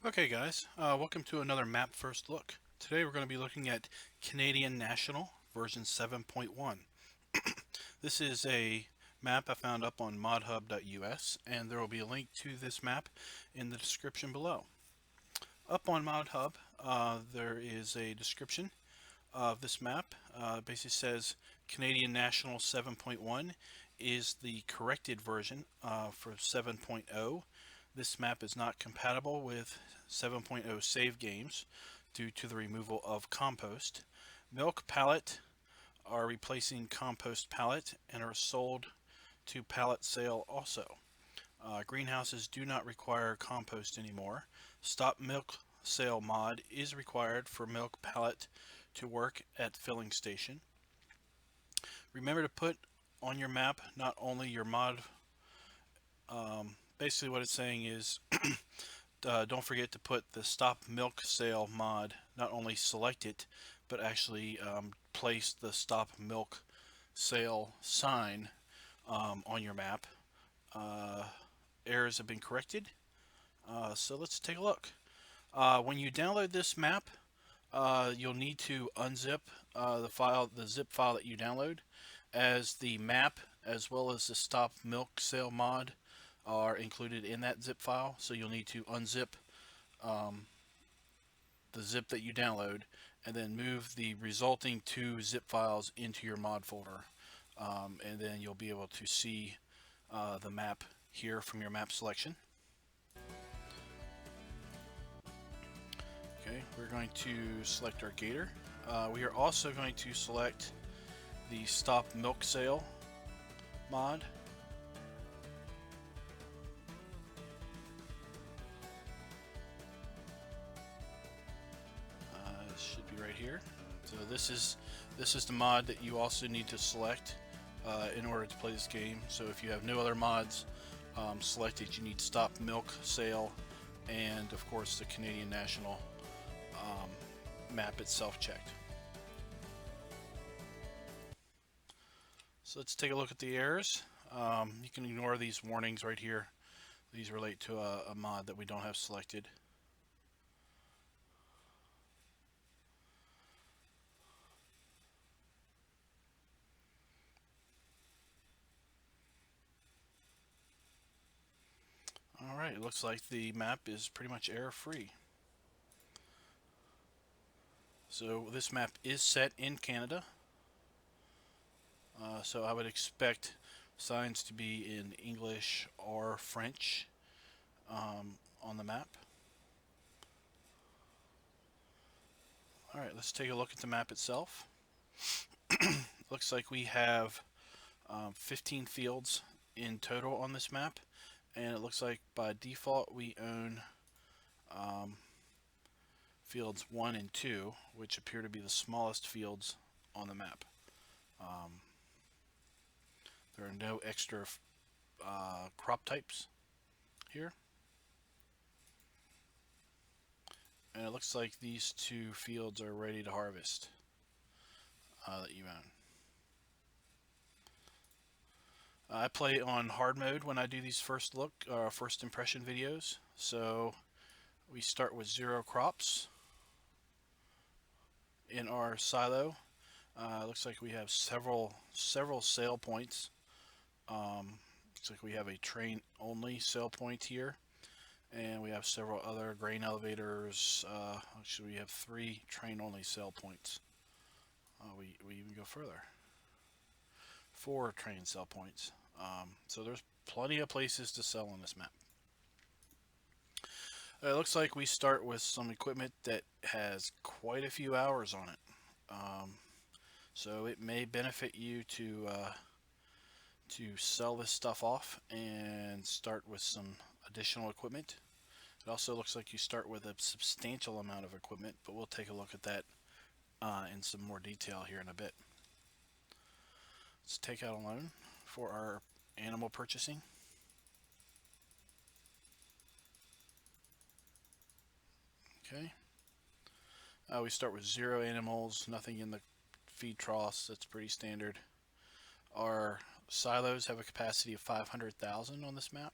Okay guys, welcome to another map first look. Today we're going to be looking at Canadian National version 7.1. This is a map I found up on modhub.us, and there will be a link to this map in the description below. Up on ModHub, there is a description of this map. Basically says Canadian National 7.1 is the corrected version for 7.0. This map is not compatible with 7.0 save games due to the removal of compost. Milk pallet are replacing compost pallet and are sold to pallet sale also. Greenhouses do not require compost anymore. Stop milk sale mod is required for milk pallet to work at filling station. Remember to put on your map not only your mod. Basically what it's saying is don't forget to put the stop milk sale mod, not only select it, but actually place the stop milk sale sign on your map. Errors have been corrected. So let's take a look. When you download this map, you'll need to unzip the zip file that you download, as the map as well as the stop milk sale mod are included in that zip file. So you'll need to unzip the zip that you download and then move the resulting two zip files into your mod folder, and then you'll be able to see the map here from your map selection. Okay, we're going to select our gator. We are also going to select the stop milk sale mod. It should be right here. So this is the mod that you also need to select in order to play this game. So if you have no other mods selected, you need stop milk sale and of course the Canadian National map itself checked. So let's take a look at the errors. You can ignore these warnings right here. These relate to a mod that we don't have selected. Alright, it looks like the map is pretty much error free. So this map is set in Canada. So I would expect signs to be in English or French on the map. Alright, let's take a look at the map itself. Looks like we have 15 fields in total on this map, and it looks like by default we own fields 1 and 2, which appear to be the smallest fields on the map. There are no extra crop types here. And it looks like these two fields are ready to harvest that you own. I play on hard mode when I do these first impression videos. So we start with 0 crops in our silo. Looks like we have several sale points. Looks like we have a train only sale point here, and we have several other grain elevators. Actually, we have 3 train only sale points. We even go further. 4 train sell points. So there's plenty of places to sell on this map. It looks like we start with some equipment that has quite a few hours on it. So it may benefit you to sell this stuff off and start with some additional equipment. It also looks like you start with a substantial amount of equipment, but we'll take a look at that in some more detail here in a bit. Let's take out a loan for our animal purchasing. Okay. We start with 0 animals, nothing in the feed troughs. That's pretty standard. Our silos have a capacity of 500,000 on this map.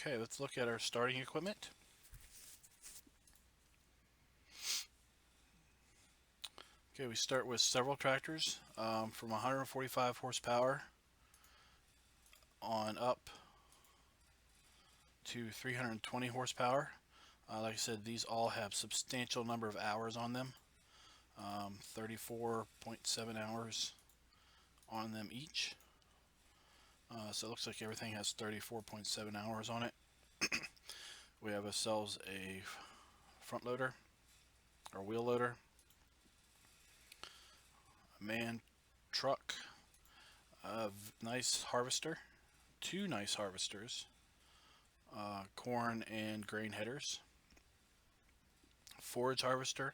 Okay, let's look at our starting equipment. Okay, we start with several tractors from 145 horsepower on up to 320 horsepower. Like I said, these all have substantial number of hours on them, 34.7 hours on them each. So it looks like everything has 34.7 hours on it. We have ourselves a front loader or wheel loader, a man truck, a nice harvester, two nice harvesters, corn and grain headers, forage harvester,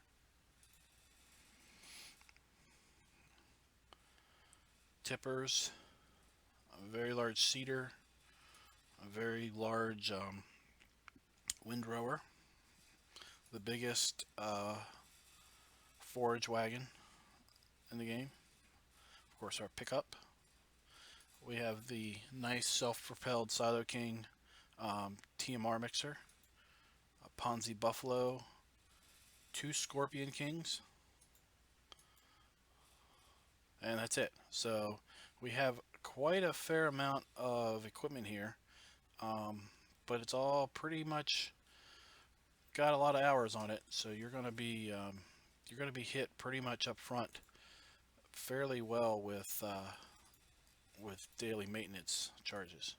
tippers, a very large seeder, a very large windrower, the biggest forage wagon in the game, of course our pickup. We have the nice self-propelled Silo King TMR mixer, a Ponzi Buffalo, two Scorpion Kings, and that's it. So we have quite a fair amount of equipment here, but it's all pretty much got a lot of hours on it. So you're going to be hit pretty much up front fairly well with daily maintenance charges.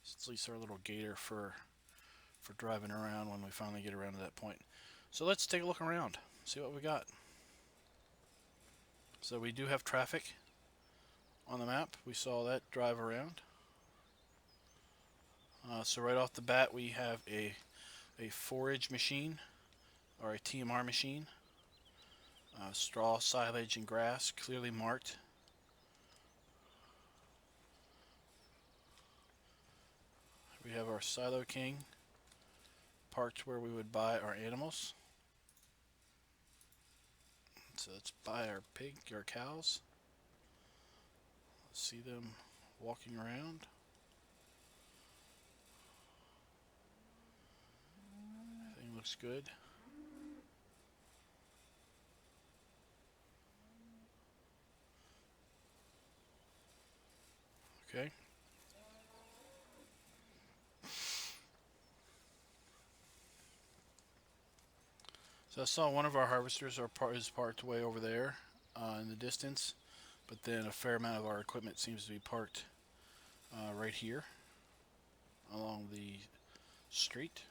So it's at least our little gator for driving around when we finally get around to that point. So let's take a look around, see what we got. So we do have traffic on the map. We saw that drive around. So right off the bat we have a forage machine, or a TMR machine. Straw, silage, and grass clearly marked. We have our Silo King parked where we would buy our animals. So let's buy our pig, our cows. Let's see them walking around. Everything looks good. Okay. So I saw one of our harvesters is parked way over there in the distance, but then a fair amount of our equipment seems to be parked right here along the street.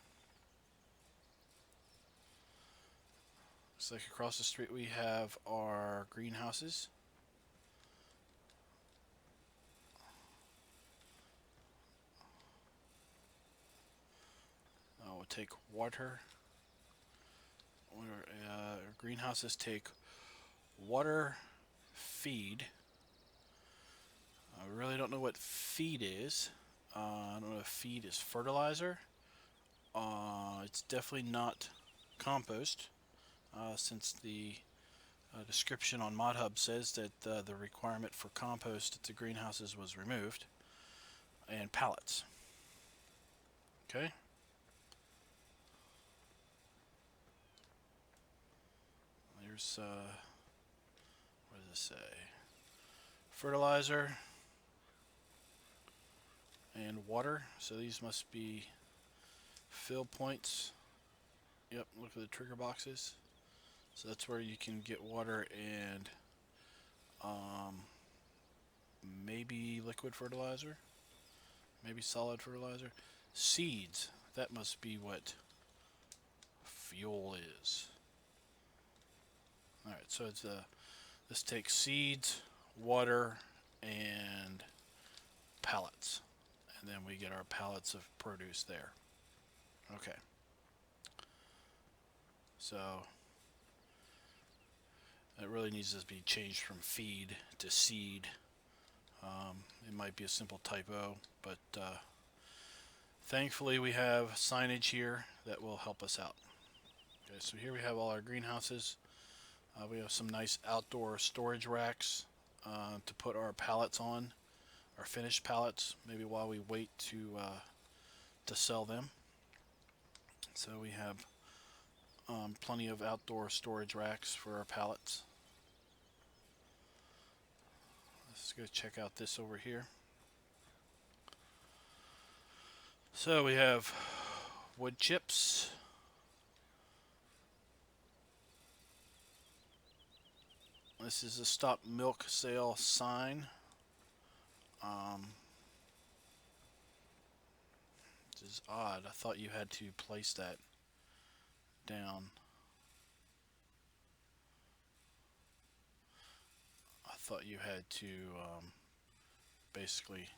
Looks like across the street we have our greenhouses. We'll take water. Greenhouses take water, feed. I really don't know what feed is. I don't know if feed is fertilizer. It's definitely not compost, since the description on ModHub says that the requirement for compost at the greenhouses was removed. And pallets. Okay. There's what does it say? Fertilizer and water. So these must be fill points. Yep, look at the trigger boxes. So that's where you can get water and maybe liquid fertilizer, maybe solid fertilizer. Seeds, that must be what fuel is. Alright, so it's this takes seeds, water, and pallets. And then we get our pallets of produce there. Okay. So that really needs to be changed from feed to seed. It might be a simple typo, but thankfully we have signage here that will help us out. Okay, so here we have all our greenhouses. We have some nice outdoor storage racks to put our pallets on. our finished pallets, maybe while we wait to sell them. So we have plenty of outdoor storage racks for our pallets. Let's go check out this over here. So we have wood chips. This is a stop milk sale sign. Which is odd. I thought you had to place that down. I thought you had to basically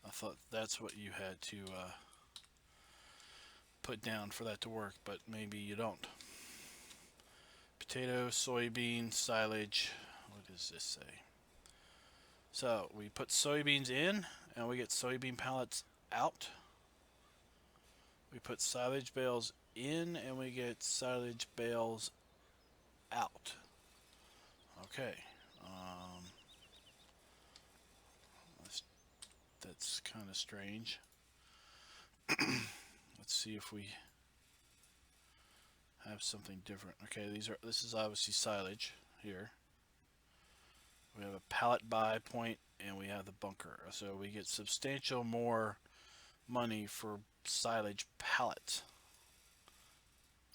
I thought that's what you had to put down for that to work, but maybe you don't. Potato, soybean, silage. What does this say? So we put soybeans in and we get soybean pallets out. We put silage bales in and we get silage bales out. Okay. That's kind of strange. Let's see if we have something different. Okay, this is obviously silage here. We have a pallet buy point and we have the bunker. So we get substantial more money for silage pallets,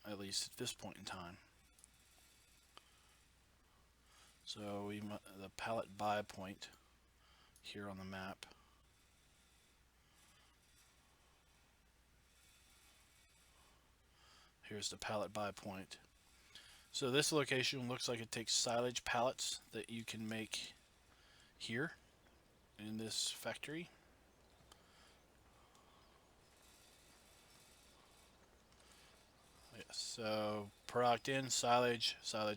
at least at this point in time. So the pallet buy point here on the map. Here's the pallet buy point. So this location looks like it takes silage pallets that you can make here in this factory. Yes, so product in, silage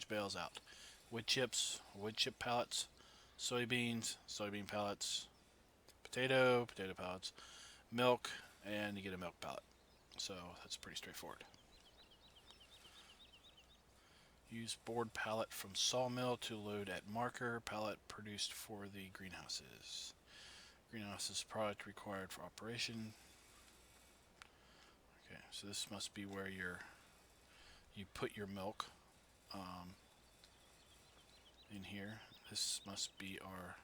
bales out. Wood chips, wood chip pallets. Soybeans, soybean pallets. Potato pallets. Milk, and you get a milk pallet. So that's pretty straightforward. Use board pallet from sawmill to load at marker. Pallet produced for the greenhouses. Greenhouses product required for operation. Okay, so this must be where you put your milk in here. This must be our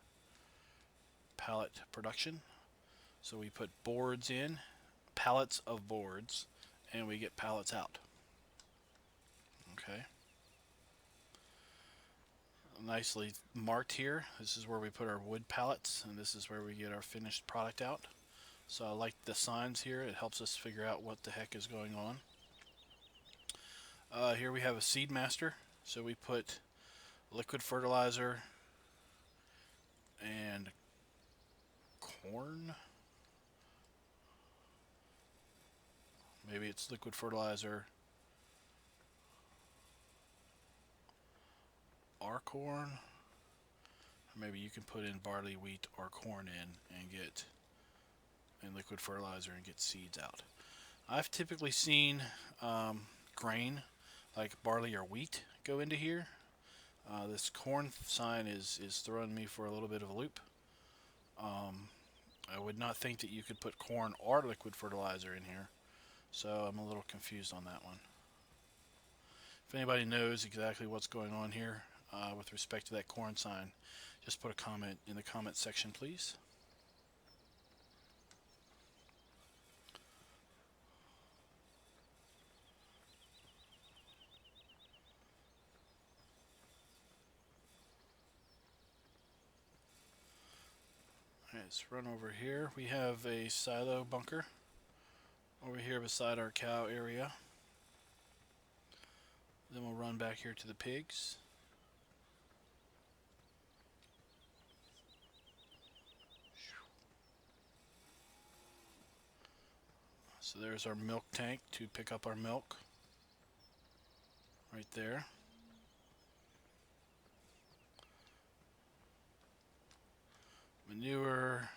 pallet production. So we put boards in, pallets of boards, and we get pallets out. Okay. Nicely marked here. This is where we put our wood pallets, and this is where we get our finished product out. So I like the signs here. It helps us figure out what the heck is going on. Here we have a seed master. So we put liquid fertilizer and corn. Maybe it's liquid fertilizer, or corn. Or maybe you can put in barley, wheat, or corn in and get in liquid fertilizer and get seeds out. I've typically seen grain like barley or wheat go into here. This corn sign is throwing me for a little bit of a loop. I would not think that you could put corn or liquid fertilizer in here, so I'm a little confused on that one. If anybody knows exactly what's going on here with respect to that corn sign, just put a comment in the comment section, please. Alright, let's run over here. We have a silo bunker over here beside our cow area. Then we'll run back here to the pigs. So there's our milk tank to pick up our milk. Right there. Manure.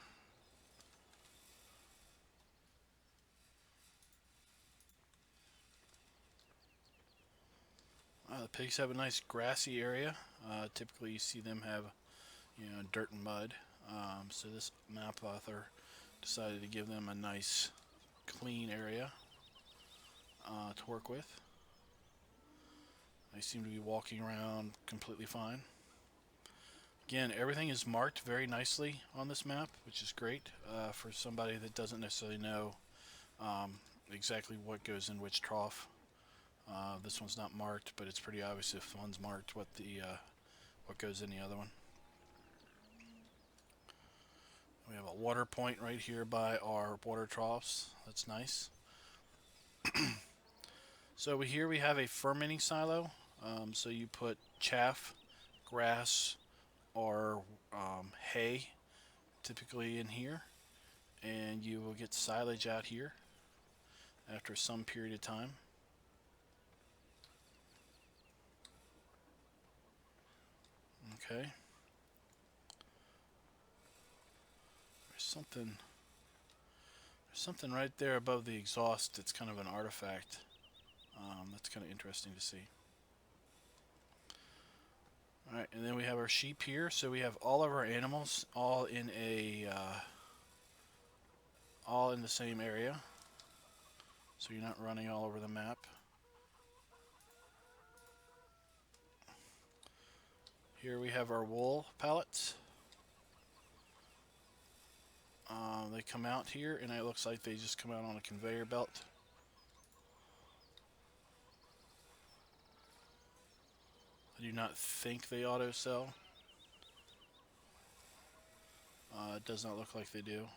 Pigs have a nice grassy area. Typically you see them have, dirt and mud. So this map author decided to give them a nice clean area to work with. They seem to be walking around completely fine. Again, everything is marked very nicely on this map, which is great for somebody that doesn't necessarily know exactly what goes in which trough. This one's not marked, but it's pretty obvious if one's marked what goes in the other one. We have a water point right here by our water troughs. That's nice. So here we have a fermenting silo. So you put chaff, grass, or hay typically in here, and you will get silage out here after some period of time. Okay. There's something right there above the exhaust. It's kind of an artifact. That's kind of interesting to see. Alright, and then we have our sheep here. So we have all of our animals all in the same area. So you're not running all over the map. Here we have our wool pallets. They come out here, and it looks like they just come out on a conveyor belt. I do not think they auto sell. It does not look like they do.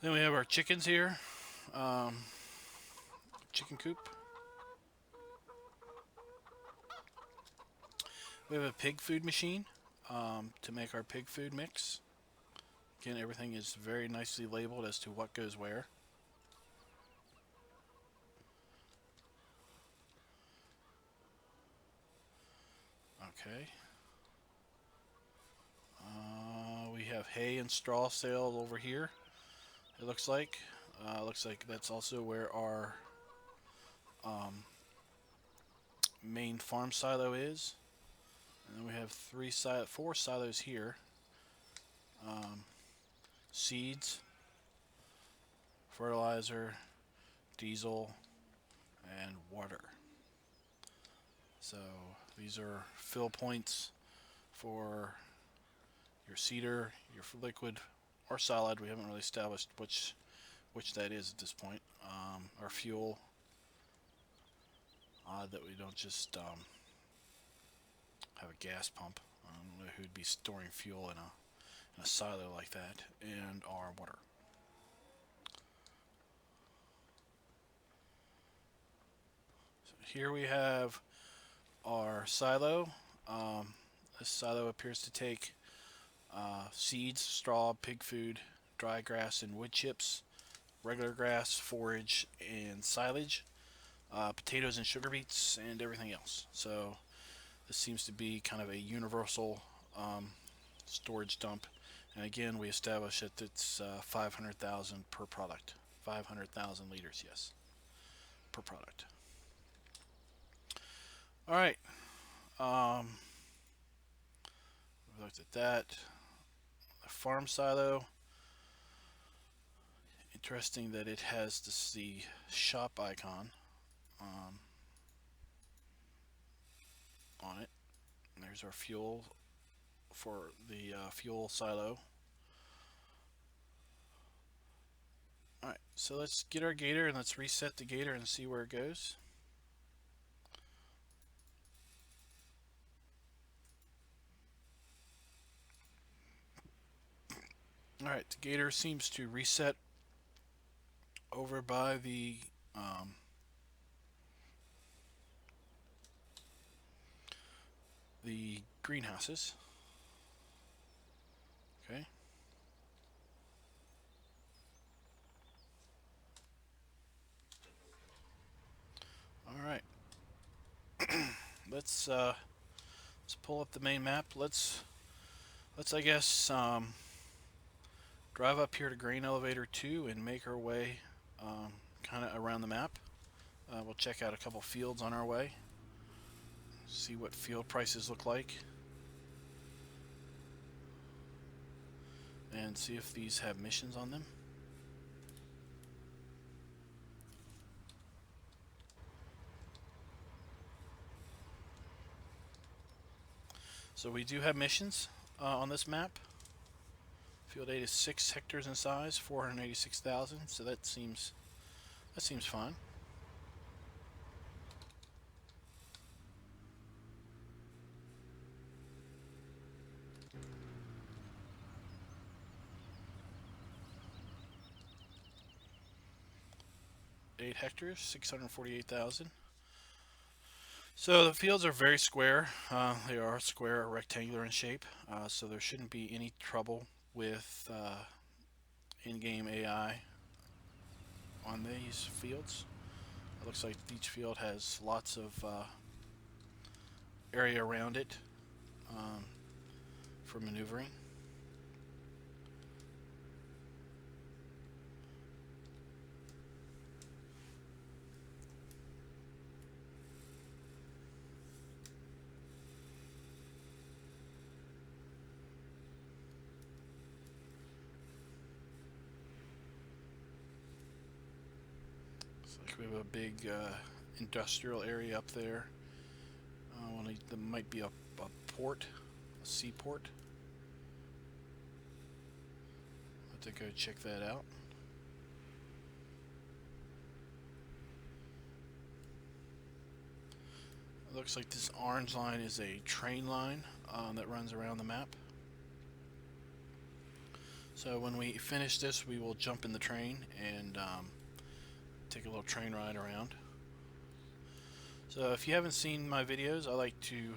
Then we have our chickens here. Chicken coop. We have a pig food machine to make our pig food mix. Again, everything is very nicely labeled as to what goes where. Okay. We have hay and straw sale over here. It looks like. Looks like that's also where our main farm silo is. And then we have four silos here. Seeds, fertilizer, diesel, and water. So these are fill points for your cedar, your liquid or solid. We haven't really established which that is at this point. Our fuel. Odd that we don't just have a gas pump. I don't know who'd be storing fuel in a silo like that. And our water. So here we have our silo. This silo appears to take seeds, straw, pig food, dry grass, and wood chips, regular grass, forage, and silage, potatoes and sugar beets, and everything else. So this seems to be kind of a universal storage dump. And again, we establish that it's 500,000 per product. 500,000 liters, yes, per product. All right. We looked at that. The farm silo. Interesting that it has the shop icon on it. And there's our fuel for the fuel silo. Alright, so let's get our gator and let's reset the gator and see where it goes. Alright, the gator seems to reset over by the greenhouses. Okay. All right. Let's pull up the main map. Let's I guess drive up here to grain elevator 2 and make our way kind of around the map. We'll check out a couple fields on our way, see what field prices look like, and see if these have missions on them. So we do have missions on this map. Field 8 is 6 hectares in size, 486,000. So that seems fine. Eight hectares, 648,000. So the fields are very square. They are square or rectangular in shape, so there shouldn't be any trouble with in-game AI on these fields. It looks like each field has lots of area around it for maneuvering. We have a big industrial area up there. There might be a port, a seaport. I'll have to go check that out. It looks like this orange line is a train line that runs around the map. So when we finish this, we will jump in the train and take a little train ride around. So if you haven't seen my videos, I like to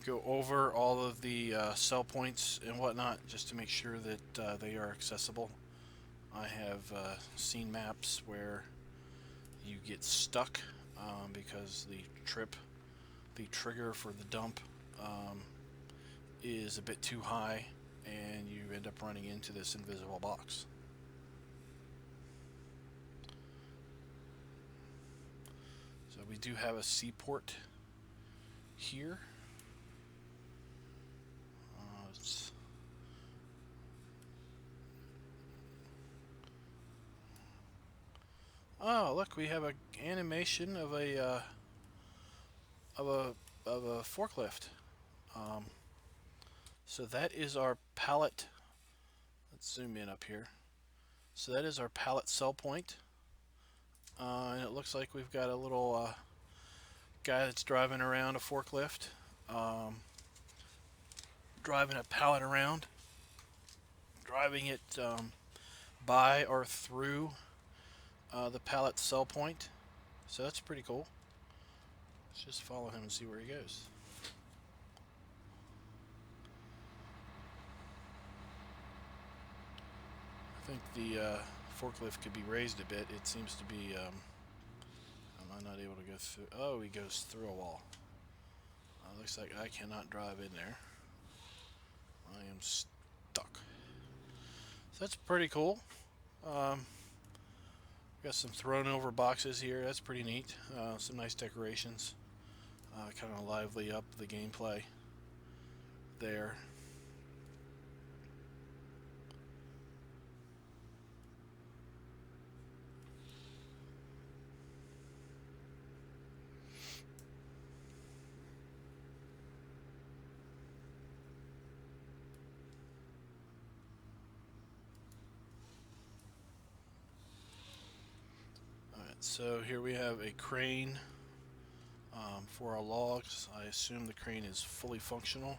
go over all of the sell points and whatnot just to make sure that they are accessible. I have seen maps where you get stuck because the trigger for the dump is a bit too high, and you end up running into this invisible box. So we do have a seaport here. Oh, look, we have an animation of a forklift. So that is our pallet. Let's zoom in up here. So that is our pallet sell point. And it looks like we've got a little guy that's driving around a forklift, driving a pallet around, driving it by or through the pallet sell point. So that's pretty cool. Let's just follow him and see where he goes. I think the forklift could be raised a bit. It seems to be am I not able to go through? Oh, he goes through a wall. Looks like I cannot drive in there. I am stuck. So that's pretty cool. Got some thrown over boxes here. That's pretty neat. Some nice decorations. Kind of lively up the gameplay there. So here we have a crane for our logs. I assume the crane is fully functional,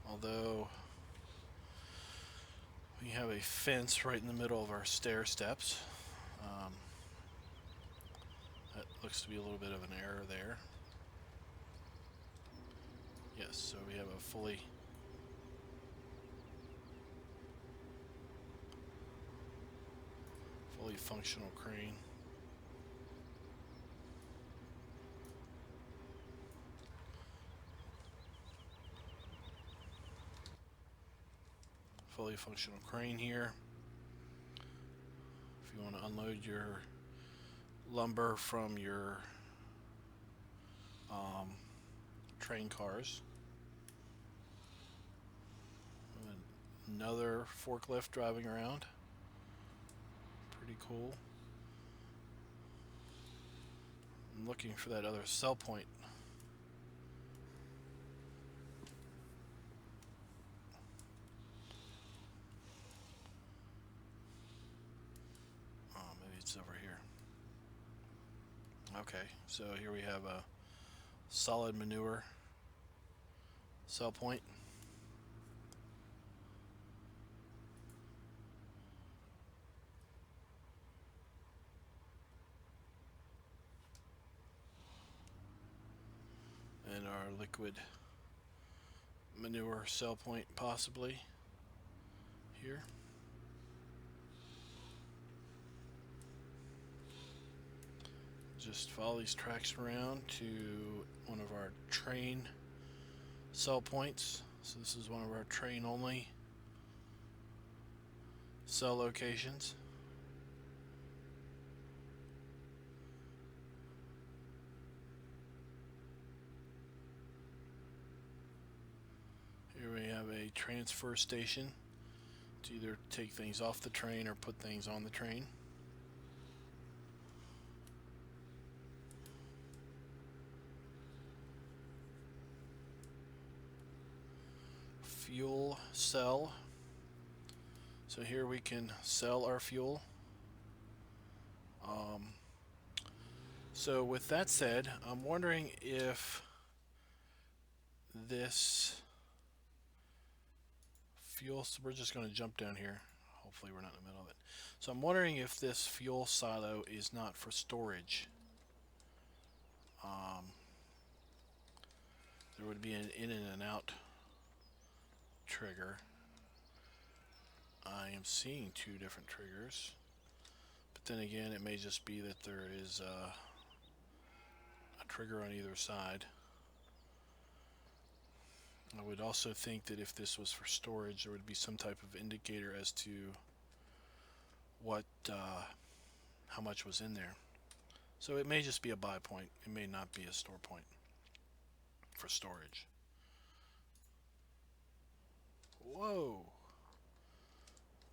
although we have a fence right in the middle of our stair steps. That looks to be a little bit of an error there. Yes, so we have a fully functional crane. Fully functional crane here. If you want to unload your lumber from your train cars. Another forklift driving around. Pretty cool. I'm looking for that other cell point. Oh, maybe it's over here. Okay, so here we have a solid manure cell point. And our liquid manure cell point possibly here. Just follow these tracks around to one of our train cell points. So this is one of our train only cell locations. Here we have a transfer station to either take things off the train or put things on the train. Fuel cell. So here we can sell our fuel. So with that said, I'm wondering if this fuel, so we're just going to jump down here. Hopefully we're not in the middle of it. So I'm wondering if this fuel silo is not for storage. There would be an in and an out trigger. I am seeing two different triggers, but then again it may just be that there is a trigger on either side. I would also think that if this was for storage, there would be some type of indicator as to what how much was in there. So it may just be a buy point. It may not be a store point for storage. Whoa!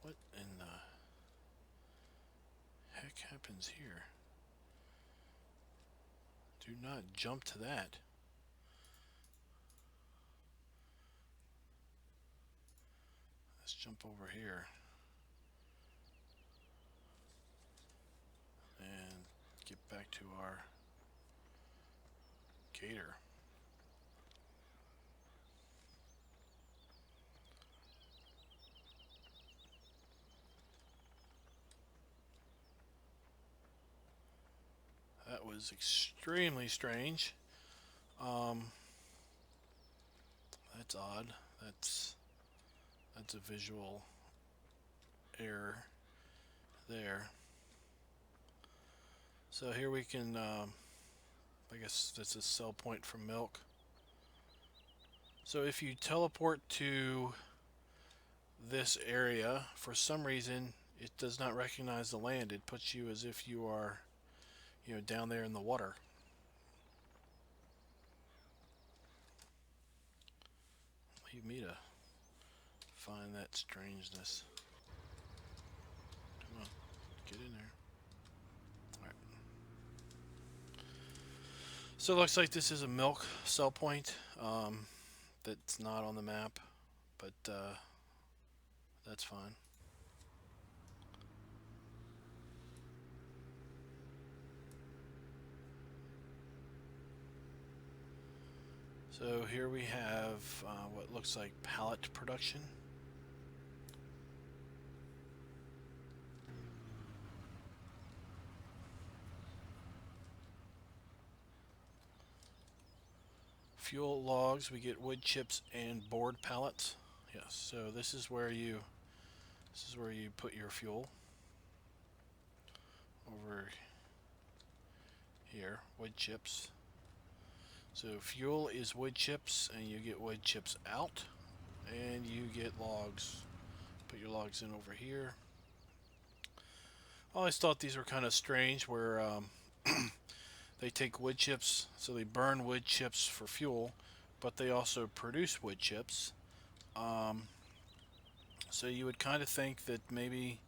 What in the heck happens here? Do not jump to that. Let's jump over here and get back to our gator. That was extremely strange. That's odd. That's a visual error there. So here we can, I guess this is sell point for milk. So if you teleport to this area, for some reason it does not recognize the land. It puts you as if you are, down there in the water. Leave me to find that strangeness. Come on, get in there. Alright. So it looks like this is a milk sell point that's not on the map, but that's fine. So here we have what looks like pallet production. Fuel logs, we get wood chips and board pallets. Yes, so this is where you put your fuel. Over here, wood chips. So fuel is wood chips, and you get wood chips out, and you get logs. Put your logs in over here. I always thought these were kind of strange where they take wood chips, so they burn wood chips for fuel, but they also produce wood chips. Um, so you would kind of think that maybe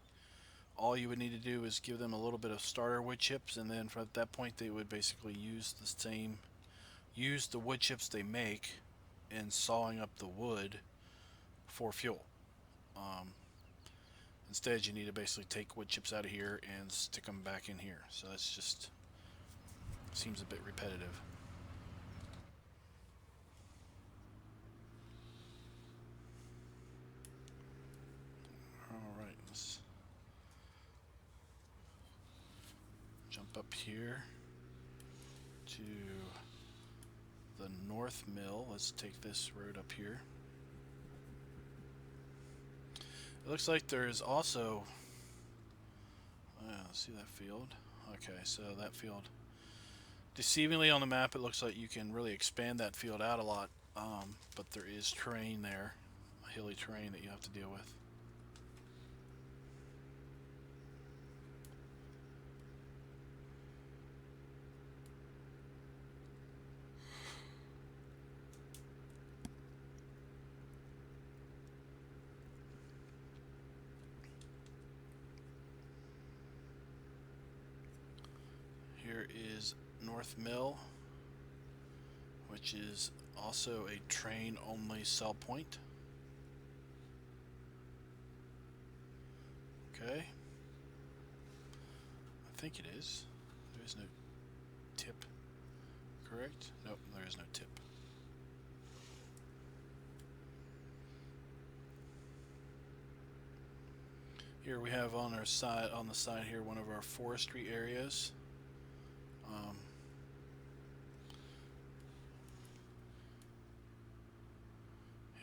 all you would need to do is give them a little bit of starter wood chips, and then at that point they would basically use the wood chips they make in sawing up the wood for fuel. Um, Instead, you need to basically take wood chips out of here and stick them back in here. So that's just seems a bit repetitive. All right, let's jump up here to the North Mill. Let's take this road up here. It looks like there is also, see that field? Okay, so that field, deceivingly on the map, it looks like you can really expand that field out a lot, but there is terrain there, hilly terrain that you have to deal with. Here is North Mill, which is also a train-only sell point. Okay. I think it is. There is no tip. Correct? Nope, there is no tip. Here we have on the side here, one of our forestry areas.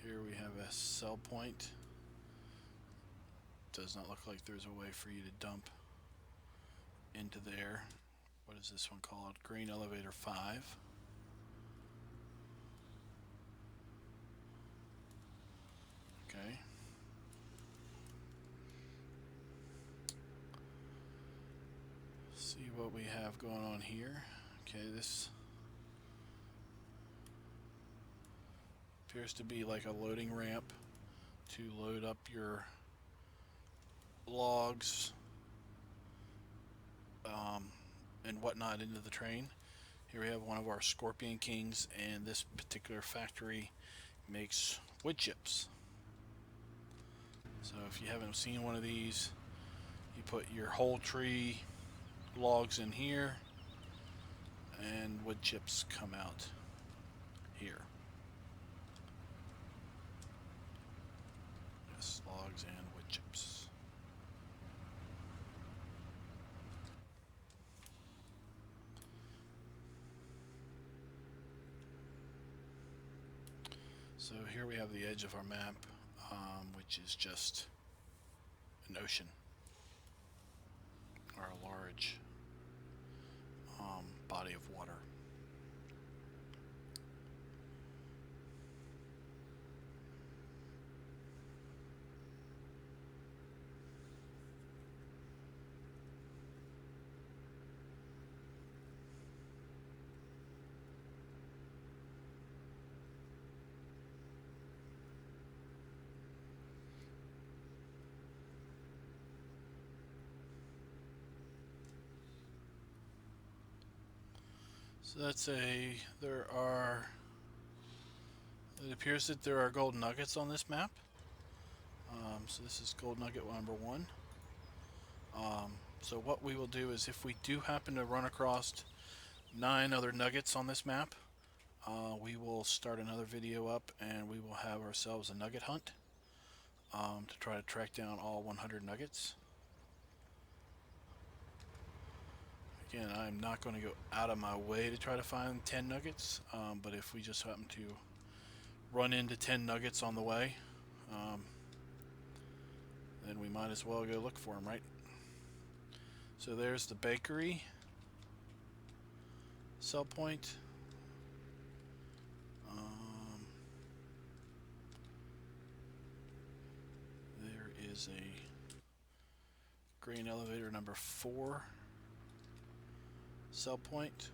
Here we have a sell point. Does not look like there's a way for you to dump into there. What is this one called? Grain Elevator 5. Okay. See what we have going on here. Okay, this appears to be like a loading ramp to load up your logs and whatnot into the train. Here we have one of our Scorpion Kings, and this particular factory makes wood chips. So if you haven't seen one of these, you put your whole tree logs in here and wood chips come out here. Yes, logs and wood chips. So here we have the edge of our map, which is just an ocean, or a large body of water. So that's it appears that there are gold nuggets on this map. So this is gold nugget number 1. So what we will do is, if we do happen to run across 9 other nuggets on this map, we will start another video up and we will have ourselves a nugget hunt to try to track down all 100 nuggets. Again, I'm not going to go out of my way to try to find 10 nuggets, but if we just happen to run into 10 nuggets on the way, then we might as well go look for them, right? So there's the bakery sell point. There is a Grain elevator number 4 cell point.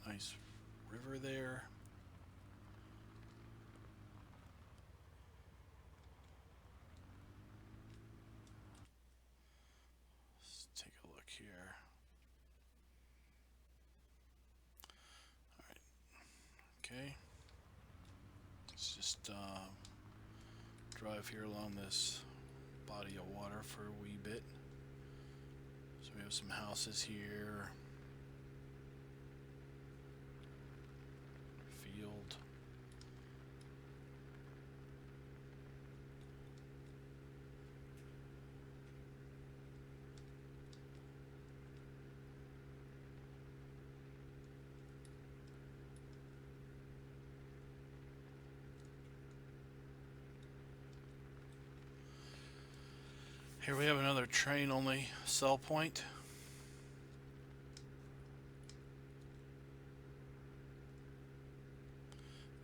Nice river there. Let's take a look here. Alright. Okay. Let's just drive here along this body of water for a wee bit. So we have some houses here. Field. Here we have another train only cell point.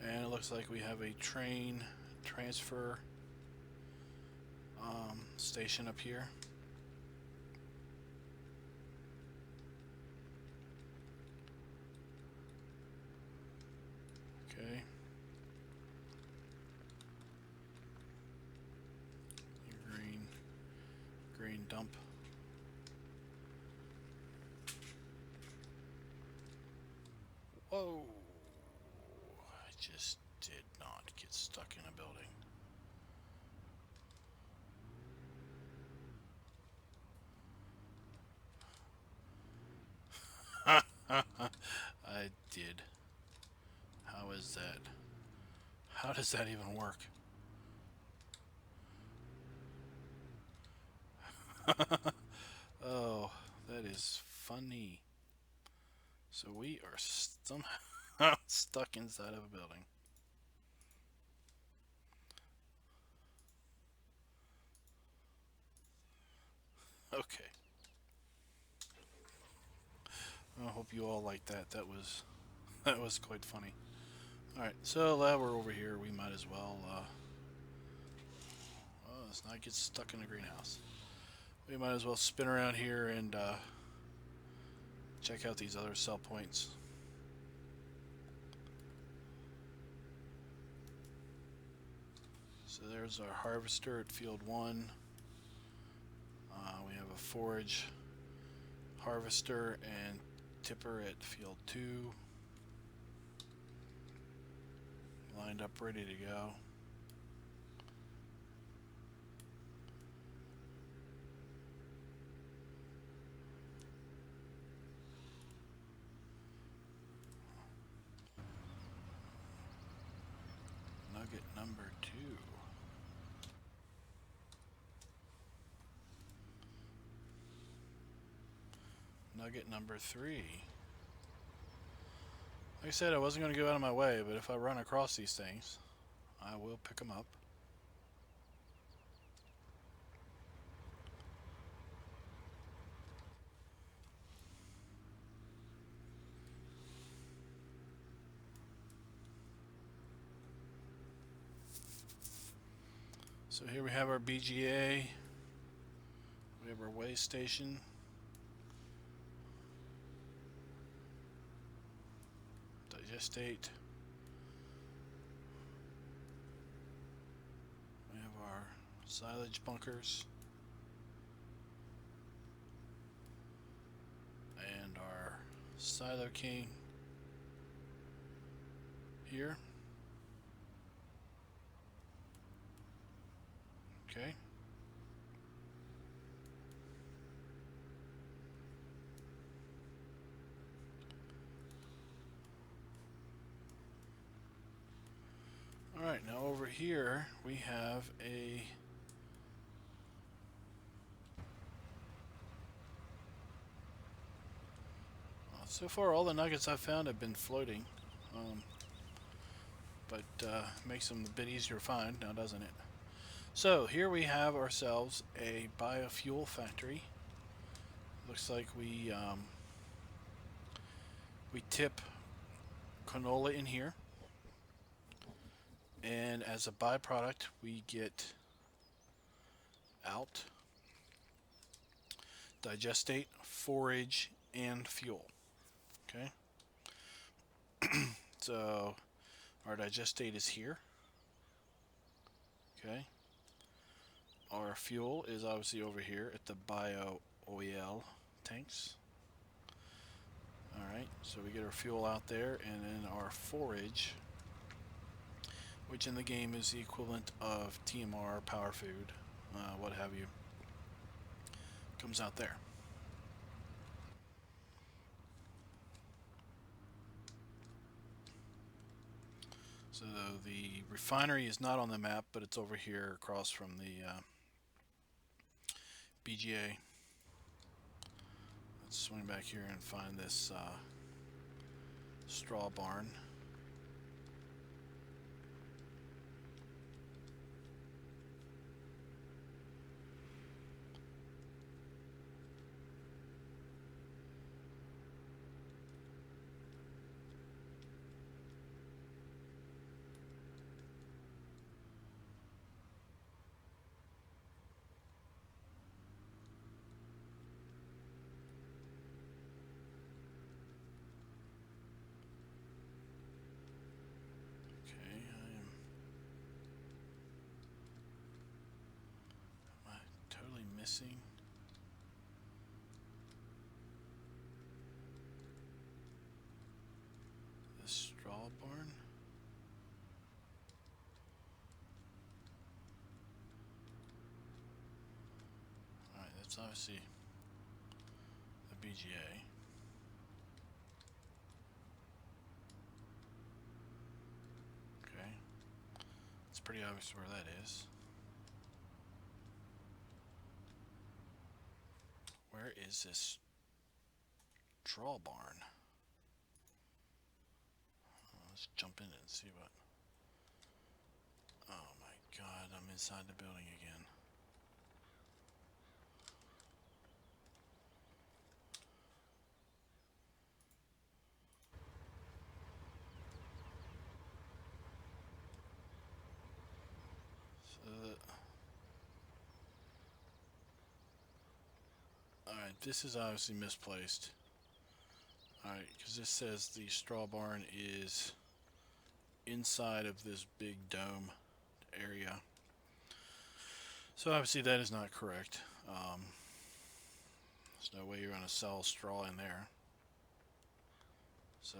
And it looks like we have a train transfer station up here. Okay. Grain dump. Whoa! I just did not get stuck in a building. I did. How is that? How does that even work? Oh, that is funny. So we are somehow stuck inside of a building. Okay. I hope you all liked that. That was quite funny. Alright, so now we're over here. We might as well let's not get stuck in the greenhouse. We might as well spin around here and check out these other cell points. So there's our harvester at field 1. We have a forage harvester and tipper at field 2. Lined up, ready to go. Nugget number 2. Nugget number 3. Like I said, I wasn't going to go out of my way, but if I run across these things, I will pick them up. So here we have our BGA. We have our weigh station. Digestate. We have our silage bunkers. And our silo king here. Okay. Alright, now over here we have a so far all the nuggets I've found have been floating, but makes them a bit easier to find now, doesn't it? So here we have ourselves a biofuel factory. Looks like we tip canola in here, and as a byproduct we get out, digestate, forage, and fuel. Okay, so our digestate is here. Okay, our fuel is obviously over here at the bio oil tanks. Alright, so we get our fuel out there, and then our forage, which in the game is the equivalent of TMR, power food, what have you, comes out there. So the refinery is not on the map, but it's over here across from the BGA. Let's swing back here and find this straw barn. Missing. The straw barn. Alright, that's obviously the BGA. Okay. It's pretty obvious where that is. Where is this straw barn? Let's jump in and see what... Oh my god, I'm inside the building again. Alright, this is obviously misplaced. Alright, because this says the straw barn is inside of this big dome area. So obviously that is not correct. There's no way you're going to sell straw in there. So...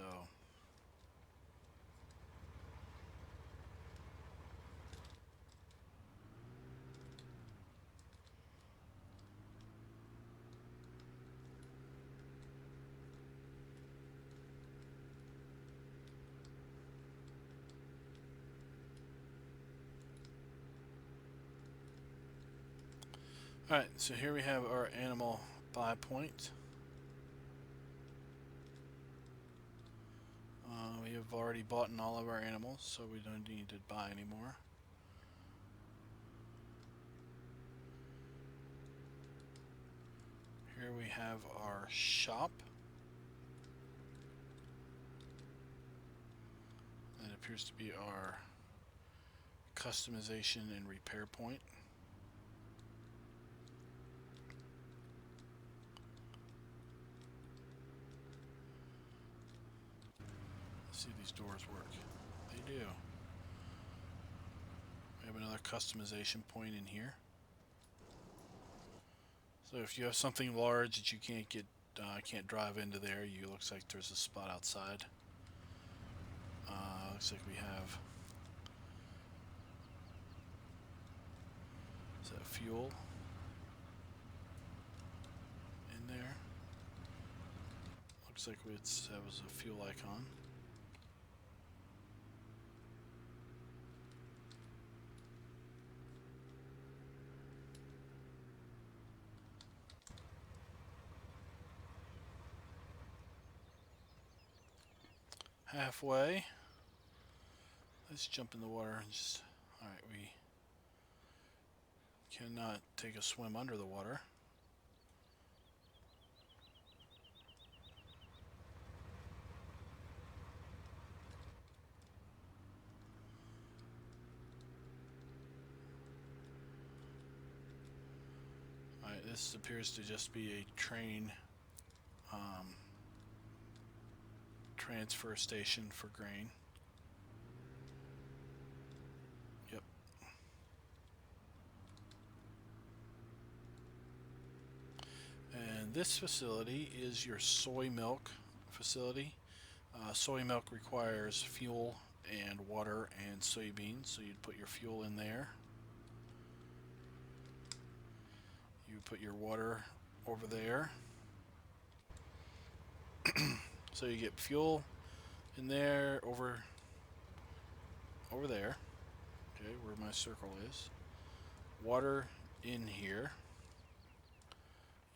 Alright, so here we have our animal buy point. We have already bought in all of our animals, so we don't need to buy anymore. Here we have our shop. That appears to be our customization and repair point. Let's see if these doors work. They do. We have another customization point in here. So if you have something large that you can't drive into there, looks like there's a spot outside. Looks like we have fuel in there. Looks like that was a fuel icon. Halfway. Let's jump in the water and just... Alright, we cannot take a swim under the water. This appears to just be a train transfer station for grain. Yep. And this facility is your soy milk facility. Soy milk requires fuel and water and soybeans, so you'd put your fuel in there. You put your water over there. So you get fuel in there, over there, okay, where my circle is. Water in here.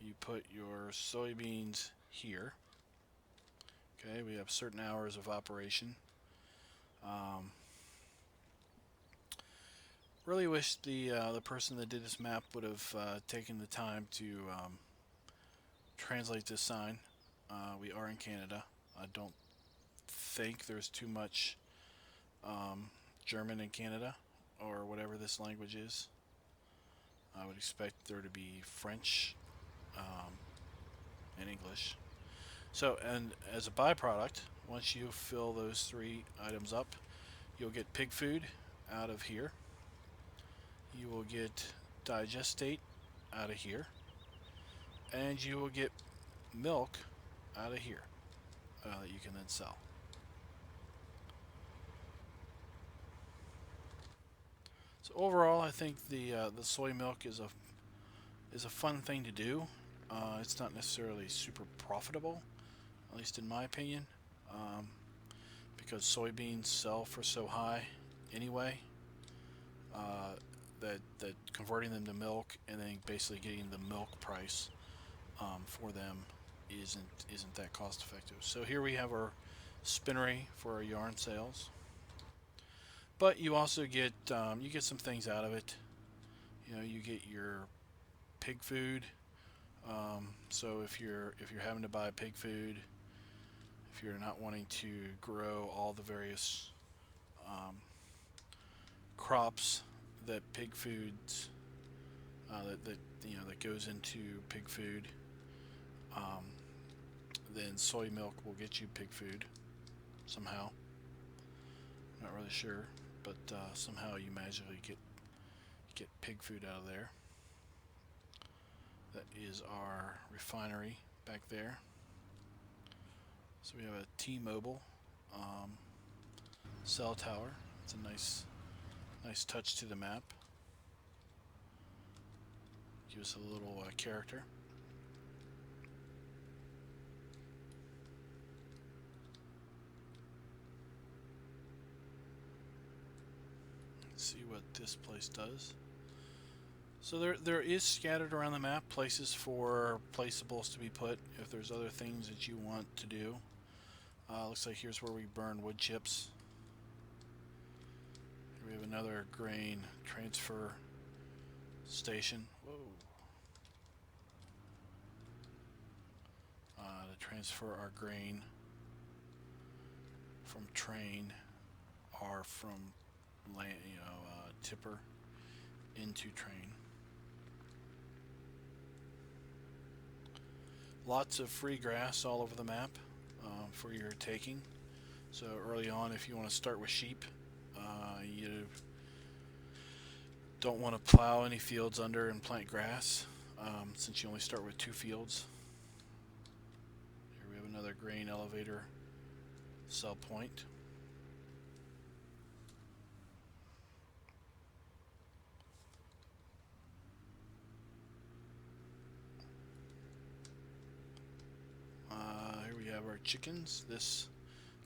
You put your soybeans here. Okay, we have certain hours of operation. Really wish the person that did this map would have taken the time to translate this sign. We are in Canada. I don't think there's too much German in Canada, or whatever this language is. I would expect there to be French and English. So, and as a byproduct, once you fill those 3 items up, you'll get pig food out of here. You will get digestate out of here. And you will get milk out of here that you can then sell. So overall, I think the soy milk is a fun thing to do. It's not necessarily super profitable, at least in my opinion, because soybeans sell for so high anyway, that converting them to milk and then basically getting the milk price for them isn't that cost effective. So here we have our spinnery for our yarn sales, but you also get you get some things out of it. You know, you get your pig food. So if you're having to buy pig food, if you're not wanting to grow all the various crops that pig foods that goes into pig food, then soy milk will get you pig food somehow. Not really sure, but somehow you magically get pig food out of there. That is our refinery back there. So we have a T-Mobile cell tower. It's a nice touch to the map. Gives us a little character. Let's see what this place does. So there is scattered around the map places for placeables to be put if there's other things that you want to do. Looks like here's where we burn wood chips. Here we have another grain transfer station. Whoa. To transfer our grain from train or from land, tipper into train. Lots of free grass all over the map for your taking. So early on, if you want to start with sheep, you don't want to plow any fields under and plant grass, since you only start with 2 fields. Here we have another grain elevator sell point. Here we have our chickens. This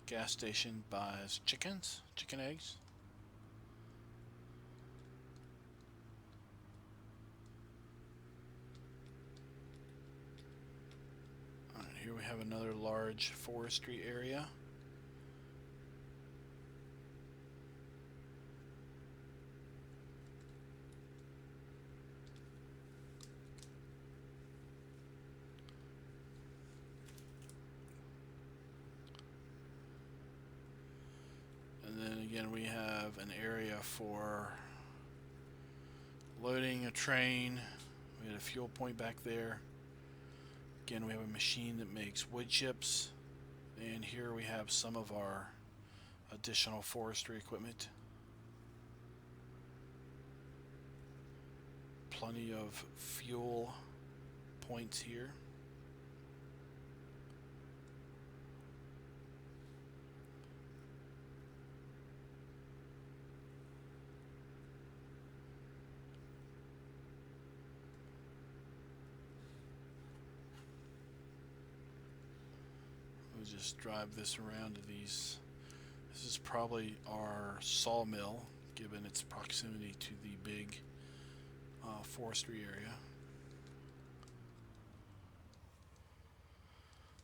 gas station buys chicken eggs. Here we have another large forestry area. And then again we have an area for loading a train We had a fuel point back there. Again, we have a machine that makes wood chips. And here we have some of our additional forestry equipment. Plenty of fuel points here. We'll just drive this around to these. This is probably our sawmill, given its proximity to the big forestry area.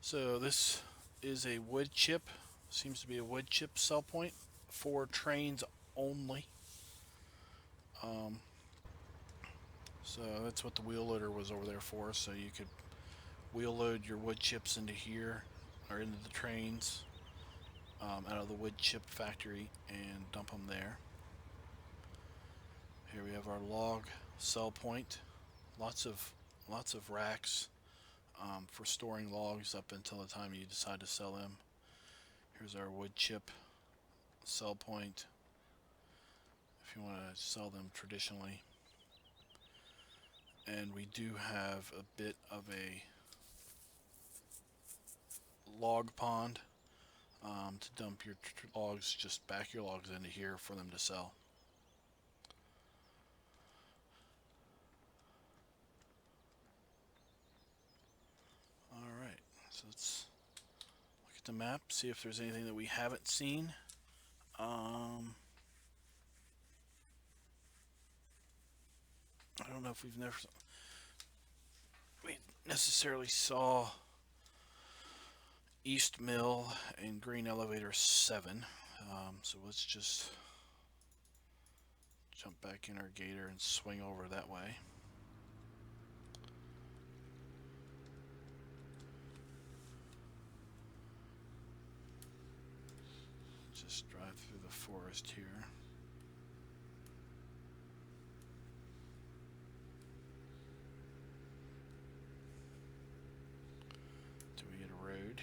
So this is a wood chip. Seems to be a wood chip sell point for trains only. So that's what the wheel loader was over there for. So you could wheel load your wood chips into here or into the trains out of the wood chip factory and dump them there. Here we have our log sell point. Lots of racks for storing logs up until the time you decide to sell them. Here's our wood chip sell point if you want to sell them traditionally. And we do have a bit of a log pond to dump your logs, just back your logs into here for them to sell. Alright, so let's look at the map, see if there's anything that we haven't seen. I don't know if we necessarily saw East Mill and Green Elevator 7. So let's just jump back in our gator and swing over that way. Just drive through the forest here. Till we get a road.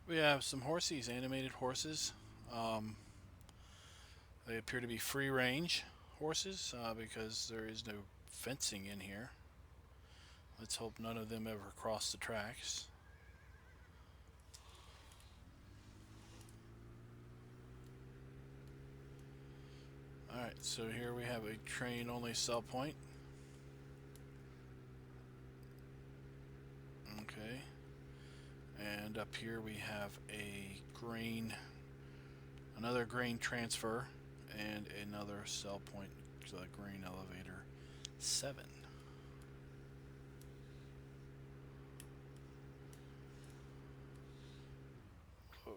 We have some horses, animated horses. They appear to be free range horses because there is no fencing in here. Let's hope none of them ever cross the tracks. Alright, so here we have a train only sell point. Okay. And up here we have another grain transfer and another sell point to the Grain Elevator 7. Oh.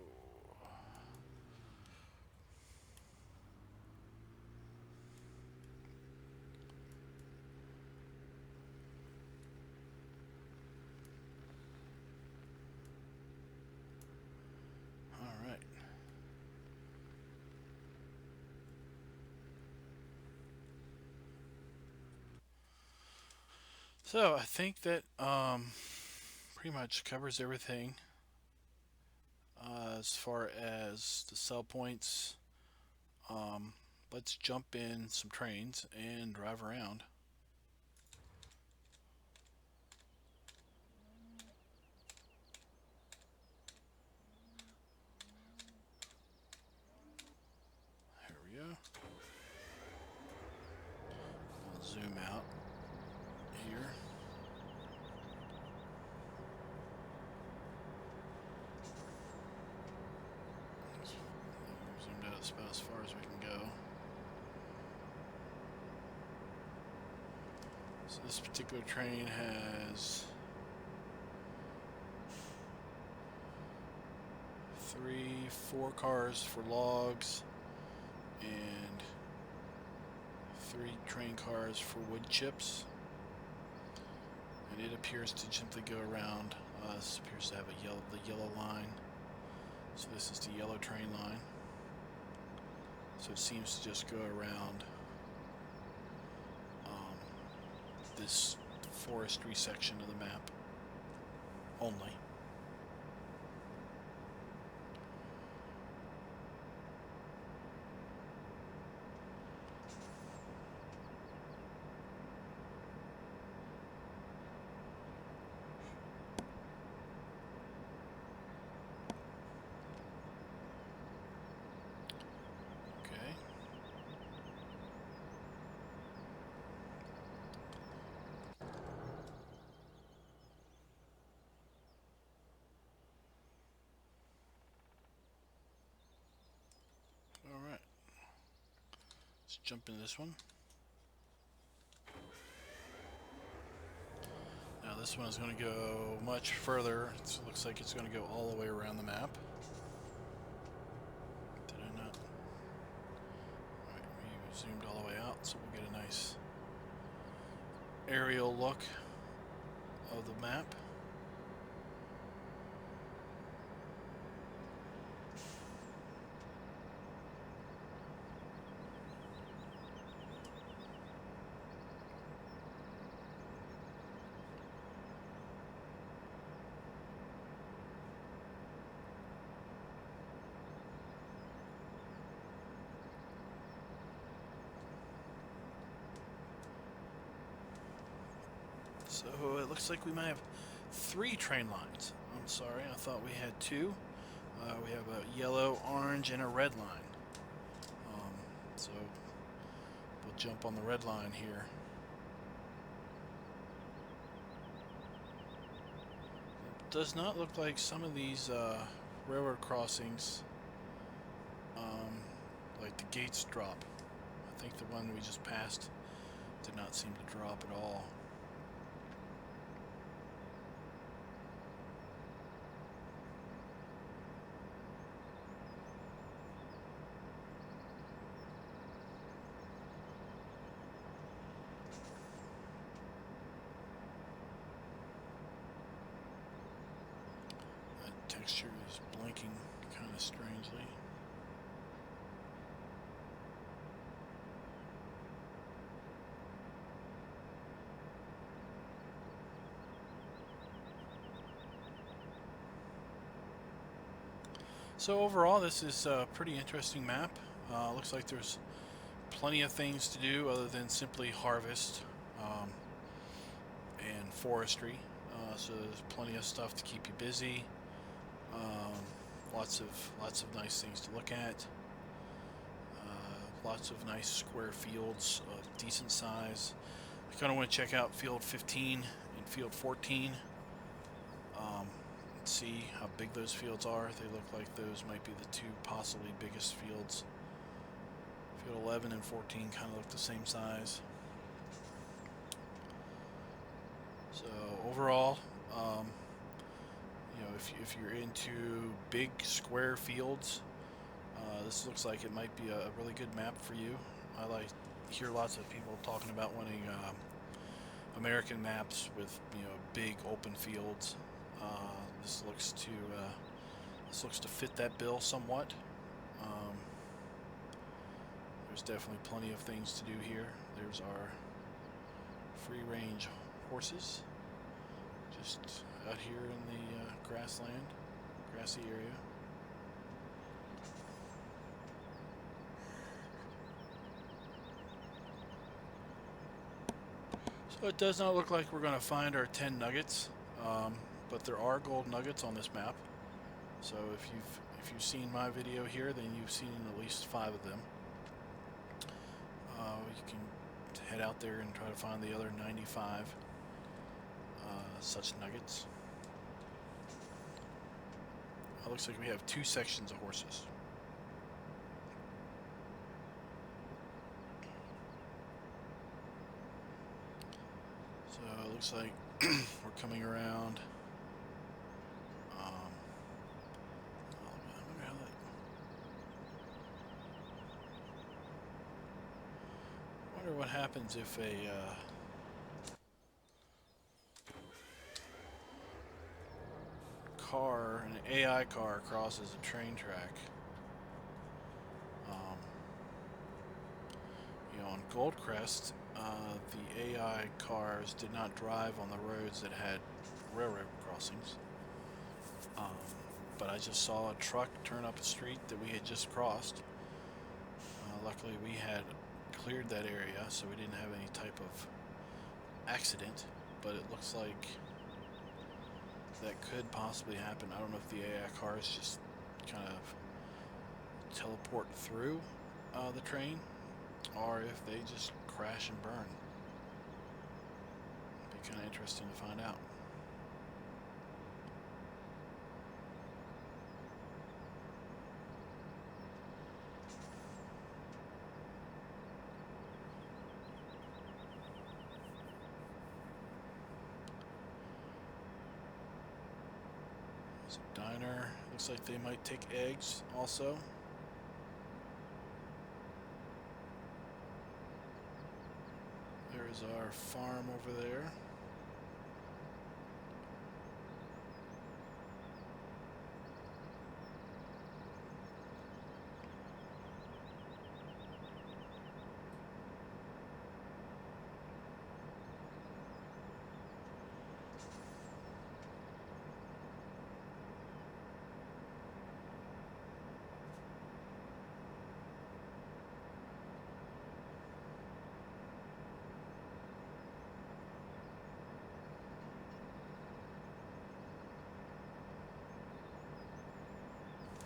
All right. So I think that pretty much covers everything as far as the sell points. Let's jump in some trains and drive around. Here we go. I'll zoom out here. Zoomed out about as far as we can go. So this particular train has 4 cars for logs, and 3 train cars for wood chips. And it appears to simply go around. This appears to have the yellow line. So this is the yellow train line. So it seems to just go around this forestry section of the map only. Alright, let's jump into this one. Now this one is going to go much further. It looks like it's going to go all the way around the map. Did I not? Alright, we zoomed all the way out so we'll get a nice aerial look of the map. So it looks like we might have 3 train lines. I'm sorry, I thought we had 2. We have a yellow, orange, and a red line. So we'll jump on the red line here. It does not look like some of these railroad crossings, like the gates drop. I think the one we just passed did not seem to drop at all. Texture is blinking kind of strangely. So overall, this is a pretty interesting map. Looks like there's plenty of things to do other than simply harvest and forestry. So there's plenty of stuff to keep you busy. Lots of nice things to look at. Lots of nice square fields of decent size. I kind of want to check out field 15 and field 14. Let's see how big those fields are. They look like those might be the 2 possibly biggest fields. Field 11 and 14 kind of look the same size. So overall, you know, if you're into big square fields, this looks like it might be a really good map for you. I hear lots of people talking about wanting American maps with, you know, big open fields. This looks to fit that bill somewhat. There's definitely plenty of things to do here. There's our free-range horses, just out here in the grassy area. So it does not look like we're going to find our 10 nuggets, but there are gold nuggets on this map. So if you've seen my video here, then you've seen at least 5 of them. You can head out there and try to find the other 95 such nuggets. It looks like we have 2 sections of horses. So it looks like we're coming around. I wonder how happens if a an AI car crosses a train track. On Goldcrest, the AI cars did not drive on the roads that had railroad crossings. But I just saw a truck turn up a street that we had just crossed. Luckily, we had cleared that area, so we didn't have any type of accident. But it looks like that could possibly happen. I don't know if the AI cars just kind of teleport through the train, or if they just crash and burn. It'd be kind of interesting to find out. There's a diner. Looks like they might take eggs also. There's our farm over there.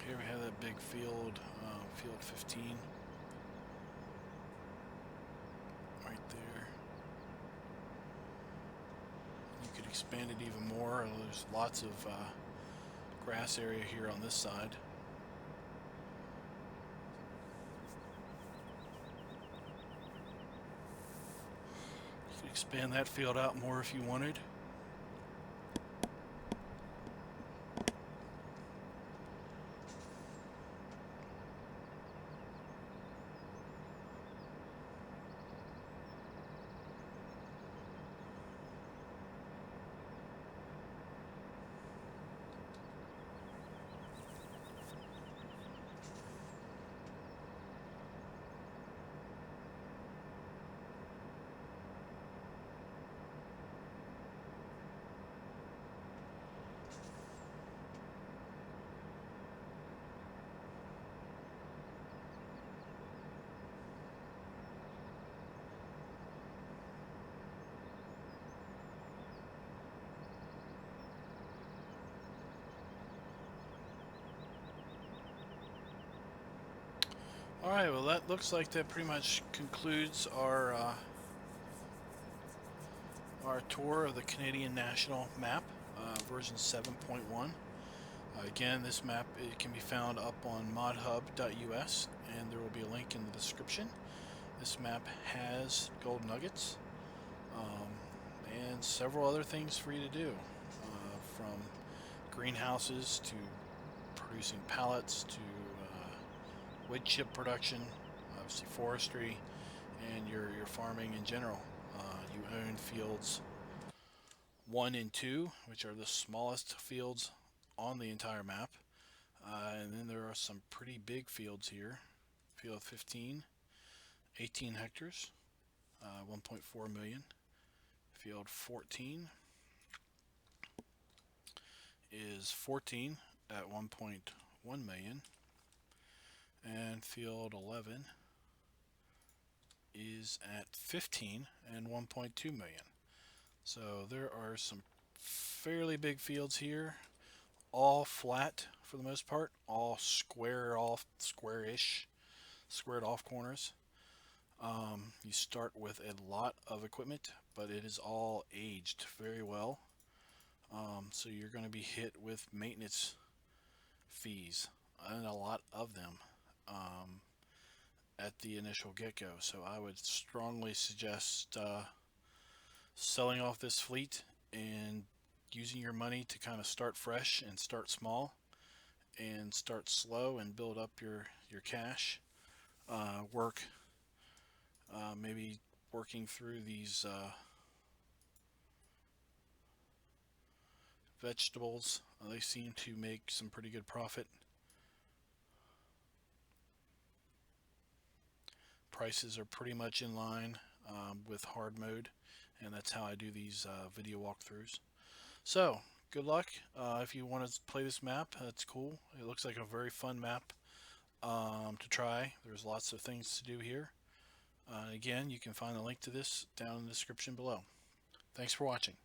Here we have that big field, field 15, right there. You could expand it even more. There's lots of grass area here on this side. You could expand that field out more if you wanted. Alright, well that looks like that pretty much concludes our tour of the Canadian National map, version 7.1. Again, this map, it can be found up on modhub.us, and there will be a link in the description. This map has gold nuggets, and several other things for you to do, from greenhouses to producing pallets to wood chip production, obviously forestry, and your farming in general. You own fields 1 and 2, which are the smallest fields on the entire map. And then there are some pretty big fields here. Field 15, 18 hectares, 1.4 million. Field 14 is 14 at 1.1 million. And field 11 is at 15 and 1.2 million. So there are some fairly big fields here, all flat for the most part, all squared off corners. You start with a lot of equipment, but it is all aged very well. So you're going to be hit with maintenance fees, and a lot of them, at the initial get-go. So I would strongly suggest selling off this fleet and using your money to kind of start fresh and start small and start slow and build up your cash. Work maybe working through these vegetables. They seem to make some pretty good profit. Prices are pretty much in line with hard mode, and that's how I do these video walkthroughs. So good luck. If you want to play this map, that's cool. It looks like a very fun map to try. There's lots of things to do here. Again, you can find the link to this down in the description below. Thanks for watching.